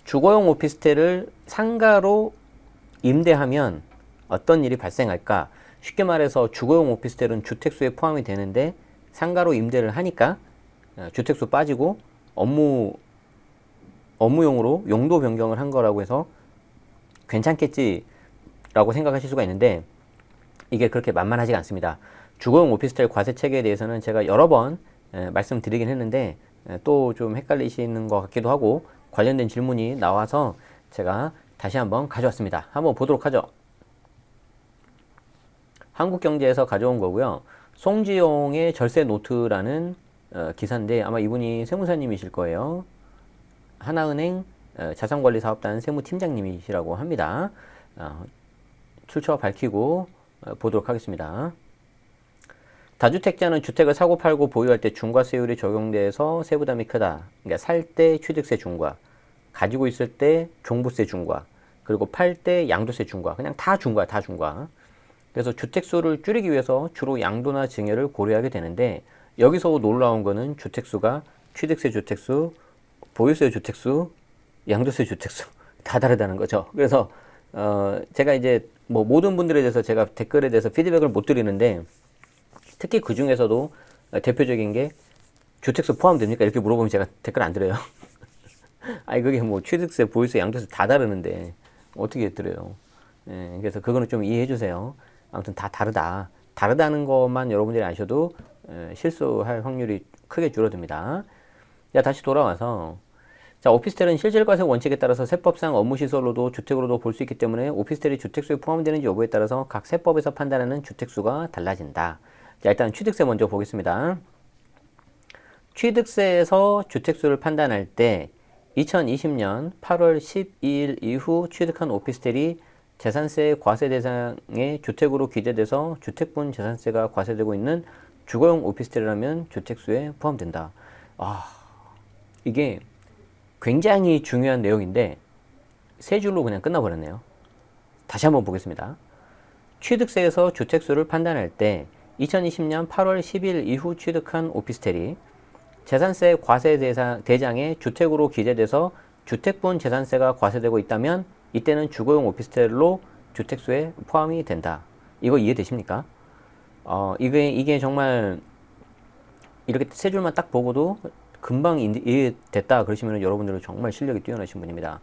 주거용 오피스텔을 상가로 임대하면 어떤 일이 발생할까? 쉽게 말해서 주거용 오피스텔은 주택수에 포함이 되는데 상가로 임대를 하니까 주택수 빠지고 업무용으로 용도 변경을 한 거라고 해서 괜찮겠지라고 생각하실 수가 있는데 이게 그렇게 만만하지가 않습니다. 주거용 오피스텔 과세 체계에 대해서는 제가 여러 번 말씀드리긴 했는데 또 좀 헷갈리시는 것 같기도 하고 관련된 질문이 나와서 제가 다시 한번 가져왔습니다. 한번 보도록 하죠. 한국경제에서 가져온 거고요. 송지용의 절세 노트라는 기사인데 아마 이분이 세무사님이실 거예요. 하나은행 자산관리사업단 세무팀장님이시라고 합니다. 출처 밝히고 보도록 하겠습니다. 다주택자는 주택을 사고 팔고 보유할 때 중과세율이 적용돼서 세부담이 크다. 그러니까 살 때 취득세 중과, 가지고 있을 때 종부세 중과, 그리고 팔 때 양도세 중과, 그냥 다 중과, 다 중과. 그래서 주택수를 줄이기 위해서 주로 양도나 증여를 고려하게 되는데 여기서 놀라운 거는 주택수가 취득세 주택수, 보유세 주택수, 양도세 주택수 다 다르다는 거죠. 그래서 제가 이제 뭐 모든 분들에 대해서 제가 댓글에 대해서 피드백을 못 드리는데 특히 그 중에서도 대표적인 게 주택수 포함됩니까? 이렇게 물어보면 제가 댓글 안 드려요. 아니 그게 뭐 취득세, 보유세, 양도세 다 다르는데 어떻게 드려요? 예, 그래서 그거는 좀 이해해 주세요. 아무튼 다 다르다. 다르다는 것만 여러분들이 아셔도 실수할 확률이 크게 줄어듭니다. 자, 다시 돌아와서 자, 오피스텔은 실질과세 원칙에 따라서 세법상 업무시설로도 주택으로도 볼 수 있기 때문에 오피스텔이 주택수에 포함되는지 여부에 따라서 각 세법에서 판단하는 주택수가 달라진다. 자, 일단 취득세 먼저 보겠습니다. 취득세에서 주택수를 판단할 때 2020년 8월 12일 이후 취득한 오피스텔이 재산세 과세 대상의 주택으로 기재돼서 주택분 재산세가 과세되고 있는 주거용 오피스텔이라면 주택수에 포함된다. 이게 굉장히 중요한 내용인데 세 줄로 그냥 끝나버렸네요. 다시 한번 보겠습니다. 취득세에서 주택수를 판단할 때 2020년 8월 10일 이후 취득한 오피스텔이 재산세 과세 대장의 주택으로 기재돼서 주택분 재산세가 과세되고 있다면 이때는 주거용 오피스텔로 주택수에 포함이 된다. 이거 이해되십니까? 이게 정말 이렇게 세 줄만 딱 보고도 금방 이해됐다 그러시면 여러분들은 정말 실력이 뛰어나신 분입니다.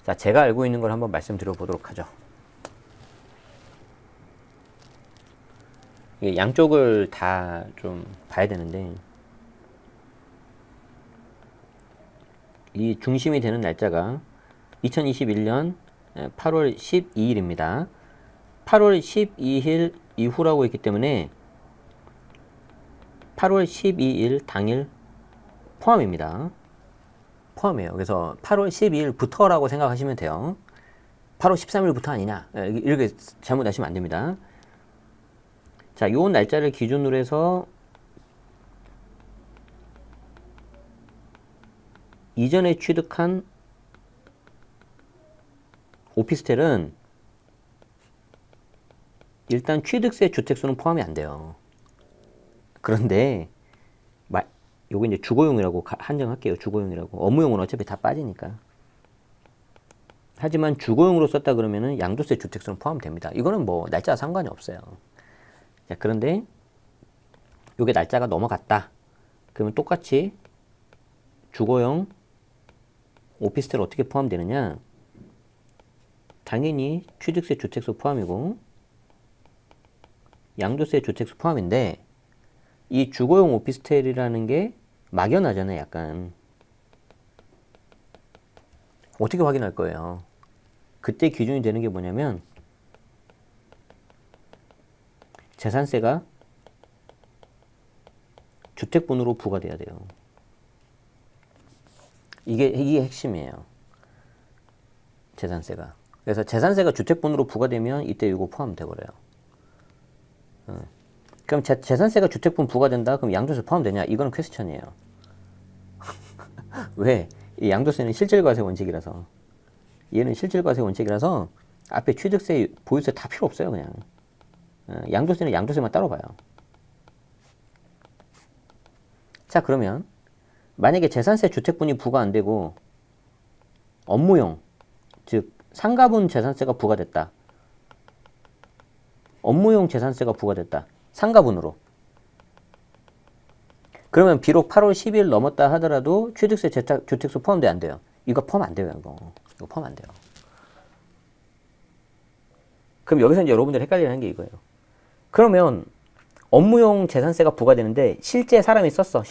자, 제가 알고 있는 걸 한번 말씀드려 보도록 하죠. 이게 양쪽을 다 좀 봐야 되는데 이 중심이 되는 날짜가 2021년 8월 12일입니다. 8월 12일 이후라고 했기 때문에 8월 12일 당일 포함입니다. 포함이에요. 그래서 8월 12일부터라고 생각하시면 돼요. 8월 13일부터 아니냐 이렇게 잘못 하시면 안 됩니다. 자, 요 날짜를 기준으로 해서 이전에 취득한 오피스텔은 일단 취득세 주택수는 포함이 안 돼요. 그런데 요거 이제 주거용이라고 한정할게요. 주거용이라고. 업무용은 어차피 다 빠지니까. 하지만 주거용으로 썼다 그러면은 양도세 주택수는 포함됩니다. 이거는 뭐 날짜와 상관이 없어요. 자, 그런데 요게 날짜가 넘어갔다. 그러면 똑같이 주거용 오피스텔 어떻게 포함되느냐? 당연히 취득세 주택수 포함이고 양도세 주택수 포함인데 이 주거용 오피스텔이라는 게 막연하잖아요. 약간 어떻게 확인할 거예요? 그때 기준이 되는 게 뭐냐면 재산세가 주택분으로 부과돼야 돼요. 이게 핵심이에요. 재산세가. 그래서 재산세가 주택분으로 부과되면 이때 이거 포함돼버려요. 그럼 재산세가 주택분 부과된다? 그럼 양도세 포함되냐? 이거는 퀘스천이에요. 왜? 이 양도세는 실질과세 원칙이라서. 얘는 실질과세 원칙이라서 앞에 취득세, 보유세 다 필요 없어요. 그냥. 양도세는 양도세만 따로 봐요. 자, 그러면 만약에 재산세 주택분이 부과 안 되고 업무용, 즉 상가분 재산세가 부과됐다. 업무용 재산세가 부과됐다. 상가분으로. 그러면 비록 8월 10일 넘었다 하더라도 취득세, 주택수 포함돼 안 돼요? 이거 포함 안 돼요. 이거 포함 안 돼요. 그럼 여기서 이제 여러분들이 헷갈리는 게 이거예요. 그러면 업무용 재산세가 부과되는데 실제 사람이 썼어.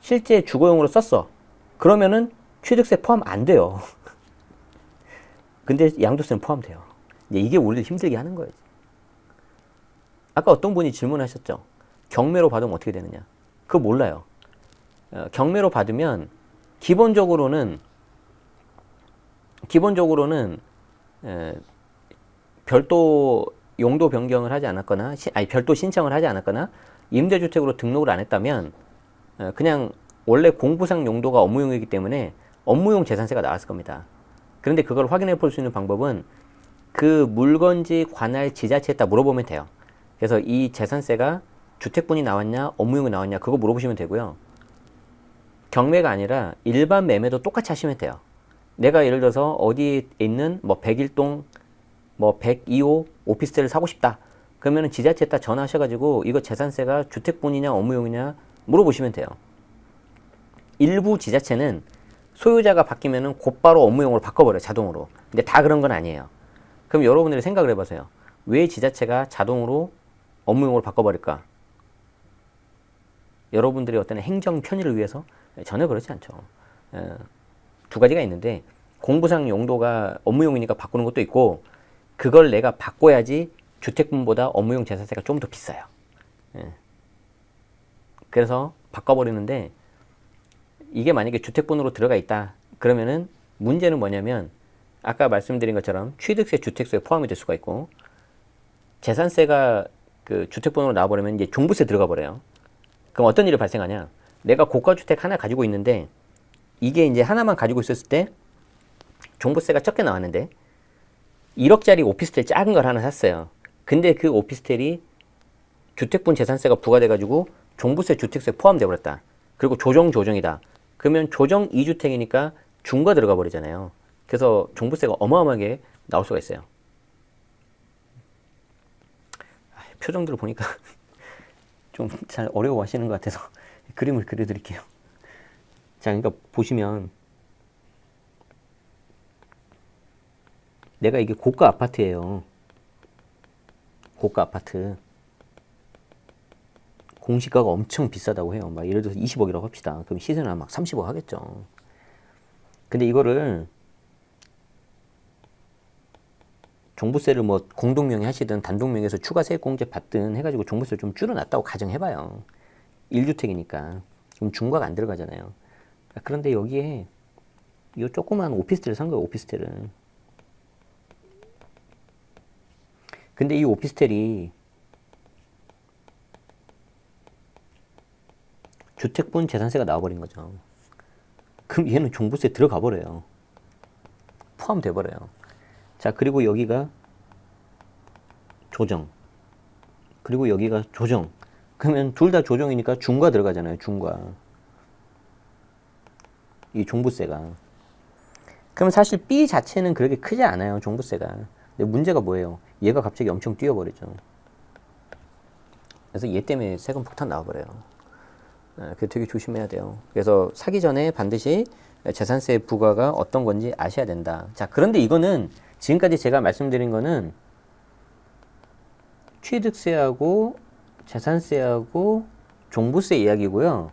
실제 주거용으로 썼어. 그러면은 취득세 포함 안 돼요. 근데 양도세는 포함돼요. 이게 우리를 힘들게 하는 거예요. 아까 어떤 분이 질문하셨죠. 경매로 받으면 어떻게 되느냐. 그거 몰라요. 경매로 받으면 기본적으로는 별도 용도 변경을 하지 않았거나 별도 신청을 하지 않았거나 임대주택으로 등록을 안 했다면 그냥 원래 공부상 용도가 업무용이기 때문에 업무용 재산세가 나왔을 겁니다. 그런데 그걸 확인해 볼 수 있는 방법은 그 물건지 관할 지자체에다 물어보면 돼요. 그래서 이 재산세가 주택분이 나왔냐 업무용이 나왔냐 그거 물어보시면 되고요. 경매가 아니라 일반 매매도 똑같이 하시면 돼요. 내가 예를 들어서 어디에 있는 뭐 101동 뭐 102호 오피스텔을 사고 싶다. 그러면 지자체에다 전화하셔가지고 이거 재산세가 주택분이냐 업무용이냐 물어보시면 돼요. 일부 지자체는 소유자가 바뀌면은 곧바로 업무용으로 바꿔버려요. 자동으로. 근데 다 그런 건 아니에요. 그럼 여러분들이 생각을 해보세요. 왜 지자체가 자동으로 업무용으로 바꿔버릴까? 여러분들의 어떤 행정 편의를 위해서? 전혀 그렇지 않죠. 두 가지가 있는데 공부상 용도가 업무용이니까 바꾸는 것도 있고 그걸 내가 바꿔야지 주택분보다 업무용 재산세가 좀 더 비싸요. 그래서 바꿔버리는데 이게 만약에 주택분으로 들어가 있다. 그러면은 문제는 뭐냐면 아까 말씀드린 것처럼 취득세, 주택수에 포함이 될 수가 있고 재산세가 그 주택분으로 나와버리면 이제 종부세 들어가 버려요. 그럼 어떤 일이 발생하냐? 내가 고가주택 하나 가지고 있는데 이게 이제 하나만 가지고 있었을 때 종부세가 적게 나왔는데 1억짜리 오피스텔 작은 걸 하나 샀어요. 근데 그 오피스텔이 주택분 재산세가 부과돼가지고 종부세, 주택세 포함돼 버렸다. 그리고 조정이다. 그러면 조정 2주택이니까 중과 들어가 버리잖아요. 그래서 종부세가 어마어마하게 나올 수가 있어요. 표정들을 보니까 좀 잘 어려워하시는 것 같아서 그림을 그려드릴게요. 자, 그러니까 보시면 내가 이게 고가 아파트예요. 고가 아파트. 공시가가 엄청 비싸다고 해요. 막 예를 들어서 20억이라고 합시다. 그럼 시세는 막 30억 하겠죠. 근데 이거를 종부세를 뭐 공동명의 하시든 단독명의에서 추가 세액공제 받든 해가지고 종부세를 좀 줄여놨다고 가정해봐요. 1주택이니까. 그럼 중과가 안 들어가잖아요. 그런데 여기에 이 조그만 오피스텔을 산 거예요. 오피스텔을. 근데 이 오피스텔이 주택분 재산세가 나와버린 거죠. 그럼 얘는 종부세 들어가 버려요. 포함돼 버려요. 자, 그리고 여기가 조정. 그리고 여기가 조정. 그러면 둘 다 조정이니까 중과 들어가잖아요. 중과. 이 종부세가. 그럼 사실 B 자체는 그렇게 크지 않아요. 종부세가. 근데 문제가 뭐예요? 얘가 갑자기 엄청 뛰어버리죠. 그래서 얘 때문에 세금 폭탄 나와버려요. 그게 되게 조심해야 돼요. 그래서 사기 전에 반드시 재산세 부과가 어떤 건지 아셔야 된다. 자, 그런데 이거는 지금까지 제가 말씀드린 거는 취득세하고 재산세하고 종부세 이야기고요.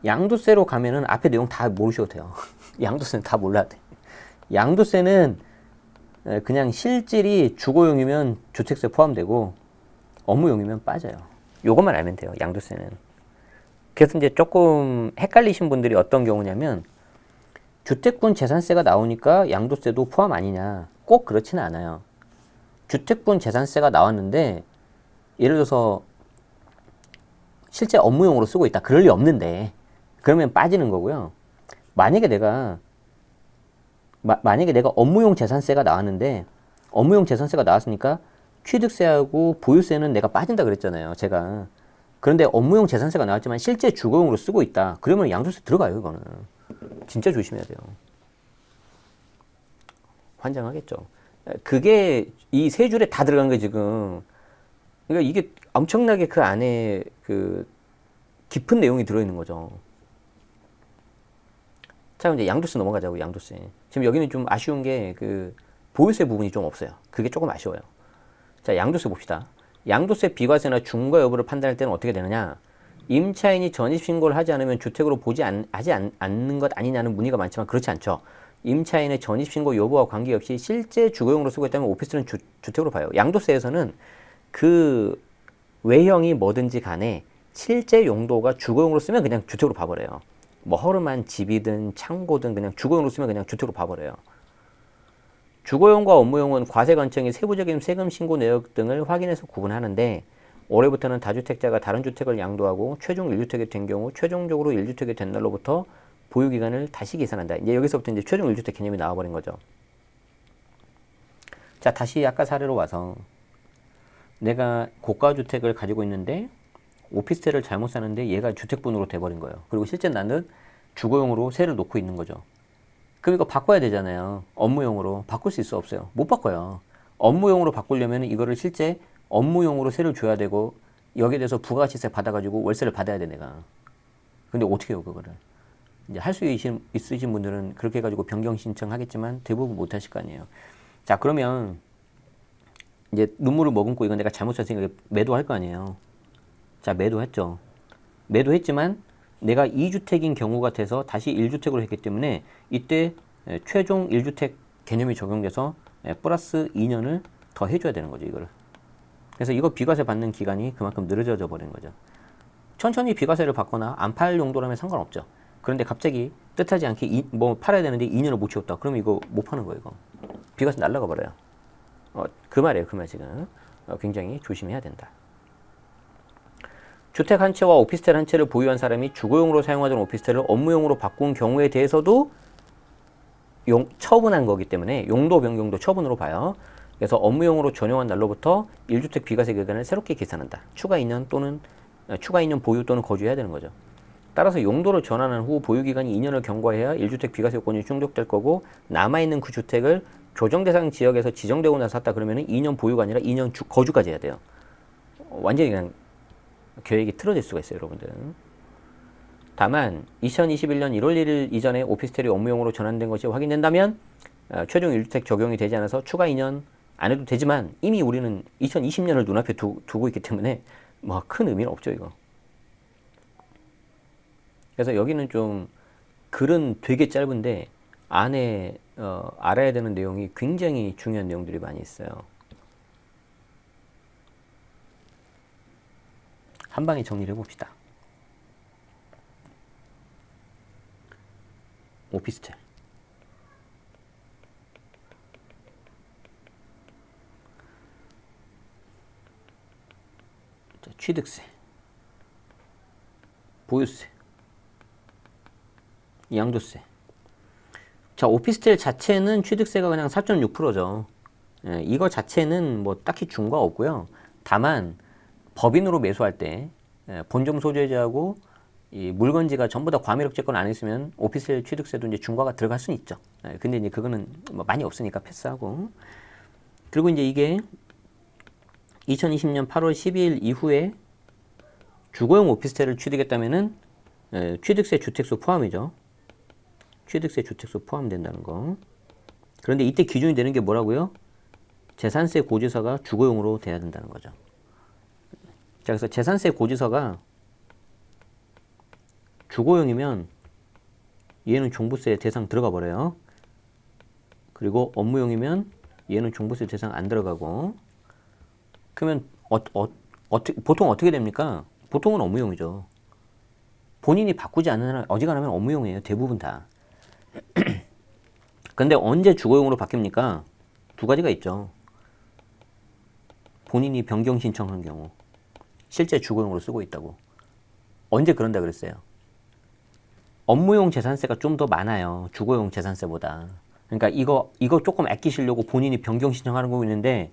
양도세로 가면은 앞에 내용 다 모르셔도 돼요. 양도세는 다 몰라야 돼. 양도세는 그냥 실질이 주거용이면 주택세 포함되고 업무용이면 빠져요. 요것만 알면 돼요. 양도세는. 그래서 이제 조금 헷갈리신 분들이 어떤 경우냐면 주택분 재산세가 나오니까 양도세도 포함 아니냐. 꼭 그렇지는 않아요. 주택분 재산세가 나왔는데 예를 들어서 실제 업무용으로 쓰고 있다. 그럴 리 없는데 그러면 빠지는 거고요. 만약에 내가 업무용 재산세가 나왔는데 업무용 재산세가 나왔으니까 취득세하고 보유세는 내가 빠진다 그랬잖아요. 제가. 그런데 업무용 재산세가 나왔지만 실제 주거용으로 쓰고 있다. 그러면 양도세 들어가요, 이거는. 진짜 조심해야 돼요. 환장하겠죠. 그게 이 세 줄에 다 들어간 거 지금. 그러니까 이게 엄청나게 그 안에 그 깊은 내용이 들어있는 거죠. 자, 이제 양도세 넘어가자고, 양도세. 지금 여기는 좀 아쉬운 게 그 보유세 부분이 좀 없어요. 그게 조금 아쉬워요. 자, 양도세 봅시다. 양도세 비과세나 중과 여부를 판단할 때는 어떻게 되느냐? 임차인이 전입신고를 하지 않으면 주택으로 하지 않는 것 아니냐는 문의가 많지만 그렇지 않죠. 임차인의 전입신고 여부와 관계없이 실제 주거용으로 쓰고 있다면 오피스텔은 주택으로 봐요. 양도세에서는 그 외형이 뭐든지 간에 실제 용도가 주거용으로 쓰면 그냥 주택으로 봐버려요. 뭐 허름한 집이든 창고든 그냥 주거용으로 쓰면 그냥 주택으로 봐버려요. 주거용과 업무용은 과세관청이 세부적인 세금 신고 내역 등을 확인해서 구분하는데 올해부터는 다주택자가 다른 주택을 양도하고 최종 1주택이 된 경우 최종적으로 1주택이 된 날로부터 보유기간을 다시 계산한다. 이제 여기서부터 이제 최종 1주택 개념이 나와버린 거죠. 자, 다시 아까 사례로 와서 내가 고가주택을 가지고 있는데 오피스텔을 잘못 사는데 얘가 주택분으로 돼버린 거예요. 그리고 실제 나는 주거용으로 세를 놓고 있는 거죠. 그럼 이거 바꿔야 되잖아요. 업무용으로. 바꿀 수 있어, 없어요? 못 바꿔요. 업무용으로 바꾸려면 이거를 실제 업무용으로 세를 줘야 되고 여기에 대해서 부가가치세 받아가지고 월세를 받아야 돼, 내가. 근데 어떻게 해요, 그거를? 이제 할 수 있으신 분들은 그렇게 해가지고 변경 신청하겠지만 대부분 못 하실 거 아니에요. 자, 그러면 이제 눈물을 머금고 이건 내가 잘못 샀으니까 매도할 거 아니에요. 자, 매도했죠. 매도했지만 내가 2주택인 경우 같아서 다시 1주택으로 했기 때문에 이때 최종 1주택 개념이 적용돼서 플러스 2년을 더 해줘야 되는 거죠, 이거를. 그래서 이거 비과세 받는 기간이 그만큼 늘어져 버리는 거죠. 천천히 비과세를 받거나 안 팔 용도라면 상관없죠. 그런데 갑자기 뜻하지 않게 뭐 팔아야 되는데 2년을 못 채웠다. 그러면 이거 못 파는 거예요, 이거. 비과세 날라가 버려요. 그 말이에요, 그 말 지금. 굉장히 조심해야 된다. 주택 한 채와 오피스텔 한 채를 보유한 사람이 주거용으로 사용하던 오피스텔을 업무용으로 바꾼 경우에 대해서도 처분한 거기 때문에 용도 변경도 처분으로 봐요. 그래서 업무용으로 전용한 날로부터 1주택 비과세 기간을 새롭게 계산한다. 추가 2년 보유 또는 거주해야 되는 거죠. 따라서 용도를 전환한 후 보유기간이 2년을 경과해야 1주택 비과세 요건이 충족될 거고 남아있는 그 주택을 조정대상 지역에서 지정되고 나서 샀다 그러면 2년 보유가 아니라 2년 거주까지 해야 돼요. 완전히 그냥 계획이 틀어질 수가 있어요, 여러분들은. 다만 2021년 1월 1일 이전에 오피스텔이 업무용으로 전환된 것이 확인된다면 최종 1주택 적용이 되지 않아서 추가 2년 안 해도 되지만 이미 우리는 2020년을 눈앞에 두고 있기 때문에 뭐 큰 의미는 없죠, 이거. 그래서 여기는 좀 글은 되게 짧은데 안에 알아야 되는 내용이 굉장히 중요한 내용들이 많이 있어요. 한 방에 정리를 해봅시다. 오피스텔. 자, 취득세. 보유세. 양도세. 자, 오피스텔 자체는 취득세가 그냥 4.6%죠. 예, 이거 자체는 뭐 딱히 중과 없고요. 다만 법인으로 매수할 때 본점 소재지하고 이 물건지가 전부 다 과밀업체권 안 있으면 오피스텔 취득세도 이제 중과가 들어갈 수는 있죠. 근데 이제 그거는 뭐 많이 없으니까 패스하고. 그리고 이제 이게 2020년 8월 12일 이후에 주거용 오피스텔을 취득했다면은 취득세 주택수 포함이죠. 취득세 주택수 포함된다는 거. 그런데 이때 기준이 되는 게 뭐라고요? 재산세 고지서가 주거용으로 돼야 된다는 거죠. 자, 그래서 재산세 고지서가 주거용이면 얘는 종부세 대상 들어가 버려요. 그리고 업무용이면 얘는 종부세 대상 안 들어가고. 그러면 보통 어떻게 됩니까? 보통은 업무용이죠. 본인이 바꾸지 않는 한 어지간하면 업무용이에요. 대부분 다. 근데 언제 주거용으로 바뀝니까? 두 가지가 있죠. 본인이 변경 신청한 경우. 실제 주거용으로 쓰고 있다고. 언제 그런다 그랬어요? 업무용 재산세가 좀 더 많아요. 주거용 재산세보다. 그러니까 이거 조금 아끼시려고 본인이 변경 신청하는 거 있는데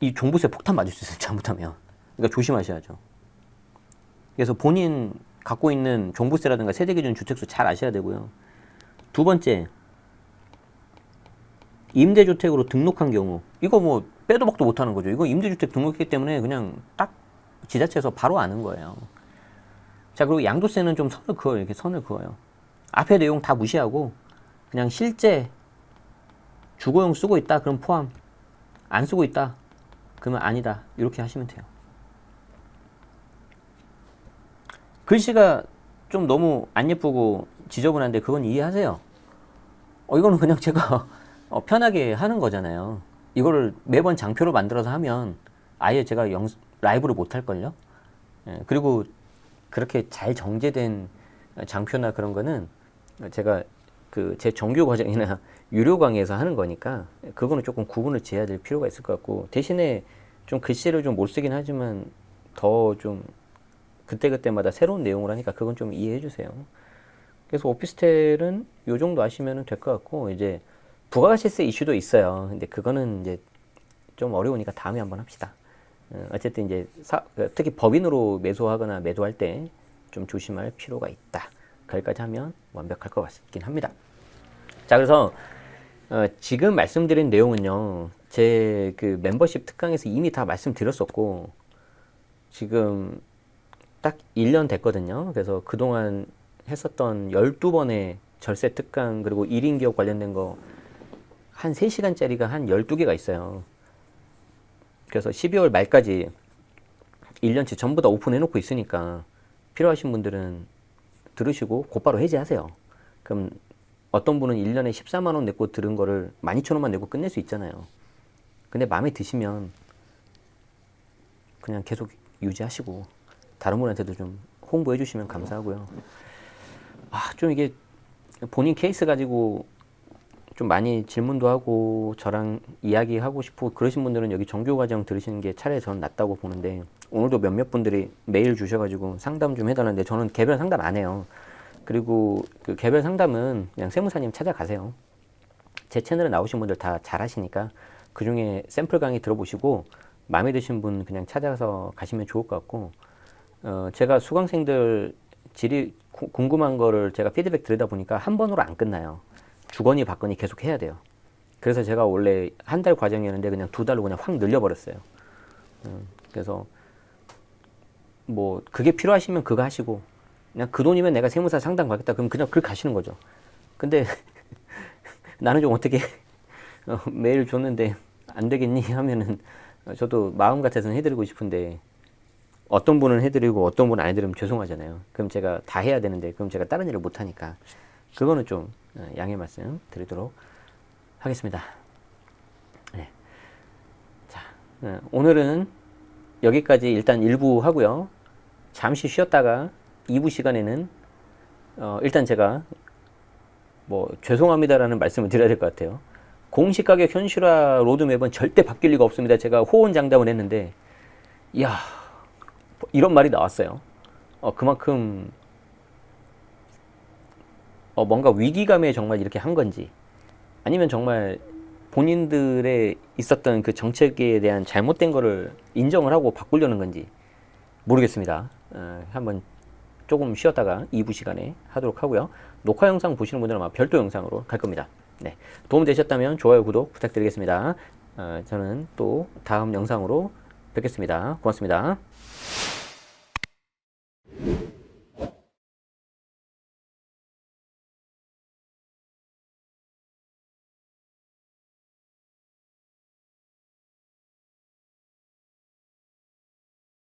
이 종부세 폭탄 맞을 수 있어요. 잘못하면. 그러니까 조심하셔야죠. 그래서 본인 갖고 있는 종부세라든가 세대기준 주택수 잘 아셔야 되고요. 두 번째, 임대주택으로 등록한 경우, 이거 뭐 빼도 박도 못하는 거죠. 이거 임대주택 등록했기 때문에 그냥 딱 지자체에서 바로 아는 거예요. 자, 그리고 양도세는 좀 선을 그어요. 이렇게 선을 그어요. 앞에 내용 다 무시하고 그냥 실제 주거용 쓰고 있다 그럼 포함, 안 쓰고 있다 그러면 아니다, 이렇게 하시면 돼요. 글씨가 좀 너무 안 예쁘고 지저분한데 그건 이해하세요. 이거는 그냥 제가 편하게 하는 거잖아요. 이거를 매번 장표로 만들어서 하면 아예 제가 라이브를 못 할걸요. 예, 그리고 그렇게 잘 정제된 장표나 그런 거는 제가 그 제 정규 과정이나 유료 강의에서 하는 거니까 그거는 조금 구분을 지어야 될 필요가 있을 것 같고, 대신에 좀 글씨를 좀 못 쓰긴 하지만 더 좀 그때그때마다 새로운 내용을 하니까 그건 좀 이해해 주세요. 그래서 오피스텔은 요 정도 아시면 될 것 같고, 이제 부가가치세 이슈도 있어요. 근데 그거는 이제 좀 어려우니까 다음에 한번 합시다. 어쨌든 이제 특히 법인으로 매수하거나 매도할 때 좀 조심할 필요가 있다. 거기까지 하면 완벽할 것 같긴 합니다. 자, 그래서 지금 말씀드린 내용은요, 제 그 멤버십 특강에서 이미 다 말씀드렸었고, 지금 딱 1년 됐거든요. 그래서 그동안 했었던 12번의 절세 특강, 그리고 1인 기업 관련된 거 한 3시간짜리가 한 12개가 있어요. 그래서 12월 말까지 1년치 전부 다 오픈해놓고 있으니까 필요하신 분들은 들으시고 곧바로 해지하세요. 그럼 어떤 분은 1년에 14만 원 내고 들은 거를 12,000원만 내고 끝낼 수 있잖아요. 근데 마음에 드시면 그냥 계속 유지하시고 다른 분한테도 좀 홍보해 주시면 감사하고요. 좀 이게 본인 케이스 가지고 좀 많이 질문도 하고 저랑 이야기하고 싶고 그러신 분들은 여기 정규 과정 들으시는 게 차라리 저는 낫다고 보는데, 오늘도 몇몇 분들이 메일 주셔가지고 상담 좀 해달라는데 저는 개별 상담 안 해요. 그리고 그 개별 상담은 그냥 세무사님 찾아가세요. 제 채널에 나오신 분들 다 잘하시니까 그 중에 샘플 강의 들어보시고 마음에 드신 분 그냥 찾아서 가시면 좋을 것 같고, 제가 수강생들 궁금한 거를 제가 피드백 드리다 보니까 한 번으로 안 끝나요. 주거니 받거니 계속 해야 돼요. 그래서 제가 원래 한 달 과정이었는데 그냥 2달로 그냥 확 늘려버렸어요. 그래서 뭐 그게 필요하시면 그거 하시고, 그냥 그 돈이면 내가 세무사 상담 가겠다 그럼 그냥 그걸 가시는 거죠. 근데 나는 좀 어떻게 메일 줬는데 안 되겠니 하면은 저도 마음 같아서는 해드리고 싶은데 어떤 분은 해드리고 어떤 분은 안 해드리면 죄송하잖아요. 그럼 제가 다 해야 되는데 그럼 제가 다른 일을 못 하니까 그거는 좀 양해 말씀 드리도록 하겠습니다. 네. 자, 오늘은 여기까지 일단 1부 하고요. 잠시 쉬었다가 2부 시간에는 일단 제가 뭐 죄송합니다라는 말씀을 드려야 될 것 같아요. 공시가격 현실화 로드맵은 절대 바뀔 리가 없습니다. 제가 호언장담을 했는데 이야, 이런 말이 나왔어요. 그만큼 뭔가 위기감에 정말 이렇게 한 건지, 아니면 정말 본인들의 있었던 그 정책에 대한 잘못된 거를 인정을 하고 바꾸려는 건지 모르겠습니다. 한번 조금 쉬었다가 2부 시간에 하도록 하고요. 녹화 영상 보시는 분들은 아마 별도 영상으로 갈 겁니다. 네, 도움 되셨다면 좋아요, 구독 부탁드리겠습니다. 저는 또 다음 영상으로 뵙겠습니다. 고맙습니다.